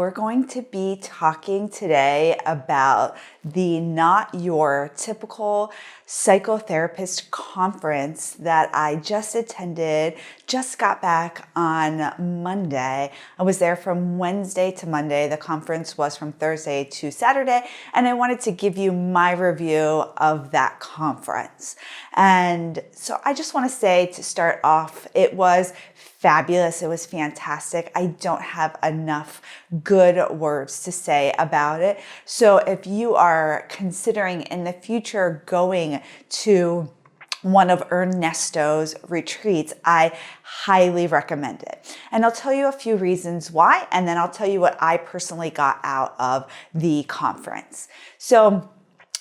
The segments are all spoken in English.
we're going to be talking today about the Not Your Typical Psychotherapist conference that I just attended, just got back on Monday. I was there from Wednesday to Monday. The conference was from Thursday to Saturday, and I wanted to give you my review of that conference. And so I just want to say to start off, it was fabulous. It was fantastic. I don't have enough good words to say about it. So if you are considering in the future going to one of Ernesto's retreats, I highly recommend it. And I'll tell you a few reasons why, and then I'll tell you what I personally got out of the conference. So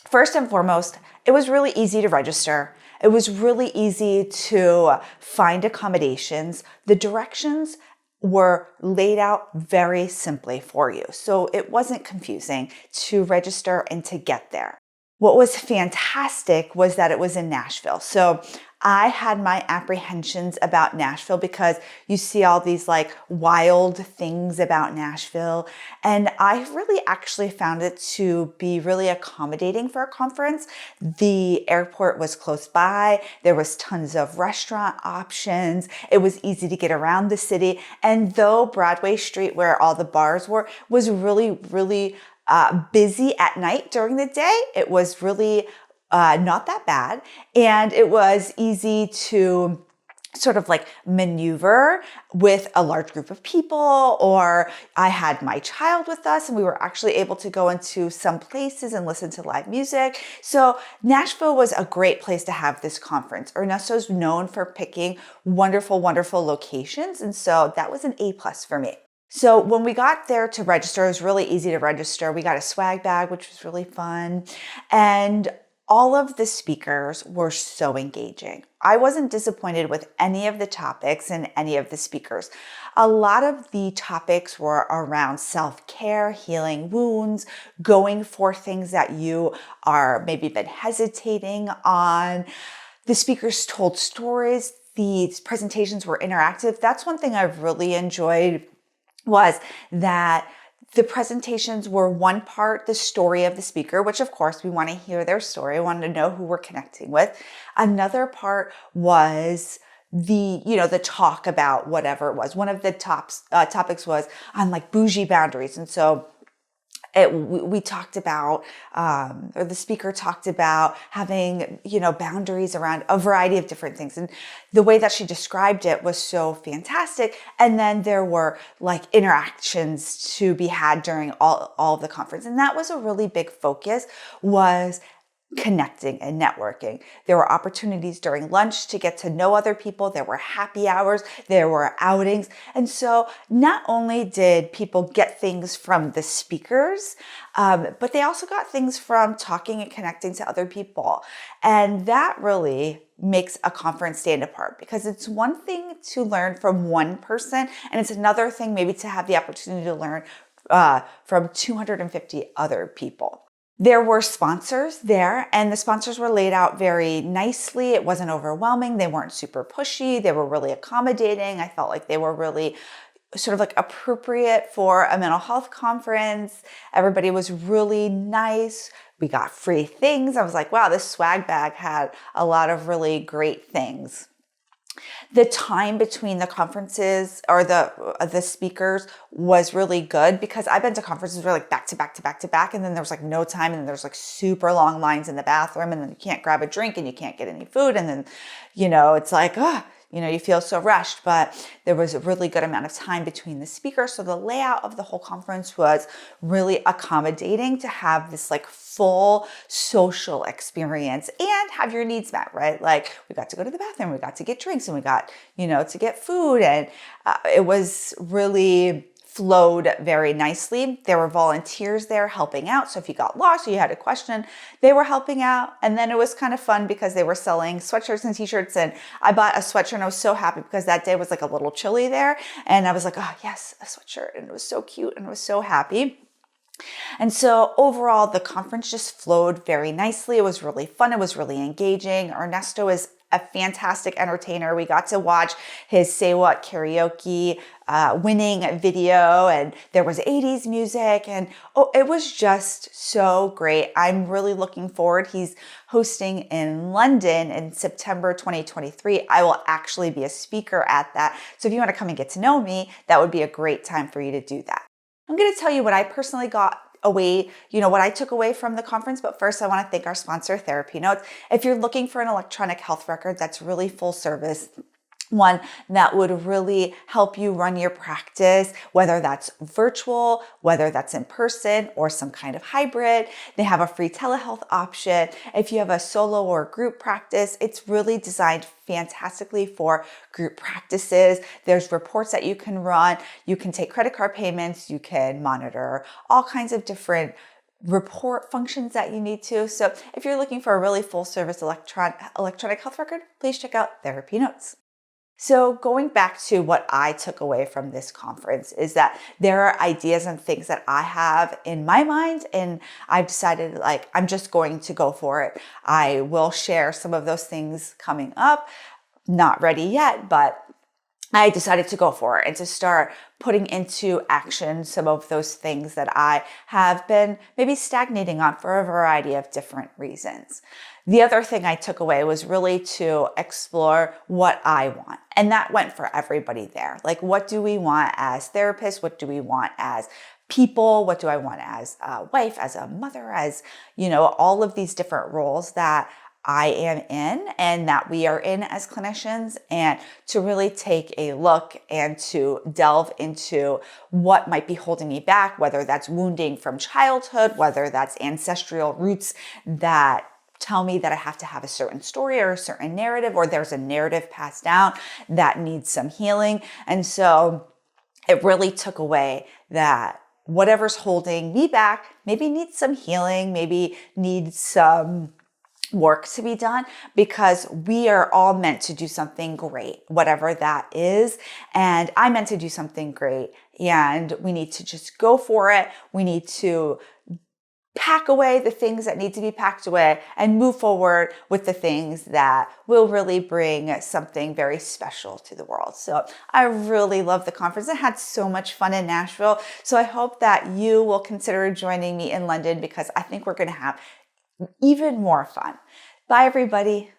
first and foremost, it was really easy to register. It was really easy to find accommodations. The directions were laid out very simply for you. So it wasn't confusing to register and to get there. What was fantastic was that it was in Nashville. So I had my apprehensions about Nashville because you see all these like wild things about Nashville. And I really actually found it to be really accommodating for a conference. The airport was close by. There was tons of restaurant options. It was easy to get around the city. And though Broadway Street, where all the bars were, was really busy at night during the day, it was really not that bad. And it was easy to sort of like maneuver with a large group of people, or I had my child with us and we were actually able to go into some places and listen to live music. So Nashville was a great place to have this conference. Ernesto's known for picking wonderful locations. And so that was an A+ for me. So when we got there to register, it was really easy to register. We got a swag bag, which was really fun. And all of the speakers were so engaging. I wasn't disappointed with any of the topics and any of the speakers. A lot of the topics were around self-care, healing wounds, going for things that you are maybe been hesitating on. The speakers told stories. These presentations were interactive. That's one thing I've really enjoyed, was that the presentations were one part the story of the speaker, which of course we want to hear their story. I wanted to know who we're connecting with. Another part was the talk about whatever it was. One of the topics was on like bougie boundaries. And so we talked about, or the speaker talked about having, boundaries around a variety of different things. And the way that she described it was so fantastic. And then there were like interactions to be had during all of the conference. And that was a really big focus, was connecting and networking. There were opportunities during lunch to get to know other people. There were happy hours. There were outings. And so not only did people get things from the speakers, but they also got things from talking and connecting to other people. And that really makes a conference stand apart, because it's one thing to learn from one person, and it's another thing maybe to have the opportunity to learn from 250 other people. There were sponsors there, and the sponsors were laid out very nicely. It wasn't overwhelming. They weren't super pushy. They were really accommodating. I felt like they were really sort of like appropriate for a mental health conference. Everybody was really nice. We got free things. I was like, wow, this swag bag had a lot of really great things. The time between the conferences or the speakers was really good, because I've been to conferences where like back to back, and then there was like no time, and then there's like super long lines in the bathroom, and then you can't grab a drink and you can't get any food, and then it's like you feel so rushed. But there was a really good amount of time between the speakers, so the layout of the whole conference was really accommodating to have this like full social experience and have your needs met, right? Like we got to go to the bathroom, we got to get drinks, and we got to get food, and it was really flowed very nicely. There were volunteers there helping out. So if you got lost or you had a question, they were helping out. And then it was kind of fun because they were selling sweatshirts and t-shirts. And I bought a sweatshirt, and I was so happy because that day was like a little chilly there. And I was like, oh yes, a sweatshirt. And it was so cute, and I was so happy. And so overall, the conference just flowed very nicely. It was really fun. It was really engaging. Ernesto is a fantastic entertainer. We got to watch his Say What karaoke winning video, and there was 80s music, and it was just so great. I'm really looking forward. He's hosting in London in September 2023. I will actually be a speaker at that. So if you want to come and get to know me, that would be a great time for you to do that. I'm going to tell you what I personally got away, what I took away from the conference. But first, I want to thank our sponsor, TherapyNotes. If you're looking for an electronic health record that's really full service, one that would really help you run your practice, whether that's virtual, whether that's in person, or some kind of hybrid. They have a free telehealth option. If you have a solo or group practice, it's really designed fantastically for group practices. There's reports that you can run. You can take credit card payments. You can monitor all kinds of different report functions that you need to. So if you're looking for a really full service electronic health record, please check out TherapyNotes. So going back to what I took away from this conference is that there are ideas and things that I have in my mind, and I've decided I'm just going to go for it. I will share some of those things coming up. Not ready yet, but I decided to go for it and to start putting into action some of those things that I have been maybe stagnating on for a variety of different reasons. The other thing I took away was really to explore what I want. And that went for everybody there. What do we want as therapists? What do we want as people? What do I want as a wife, as a mother, as, all of these different roles that I am in and that we are in as clinicians, and to really take a look and to delve into what might be holding me back, whether that's wounding from childhood, whether that's ancestral roots that tell me that I have to have a certain story or a certain narrative, or there's a narrative passed down that needs some healing. And so it really took away that whatever's holding me back maybe needs some healing, maybe needs some work to be done, because we are all meant to do something great, whatever that is. And I'm meant to do something great, and we need to just go for it. We need to pack away the things that need to be packed away and move forward with the things that will really bring something very special to the world. So I really love the conference. I had so much fun in Nashville. So I hope that you will consider joining me in London, because I think we're going to have even more fun. Bye, everybody.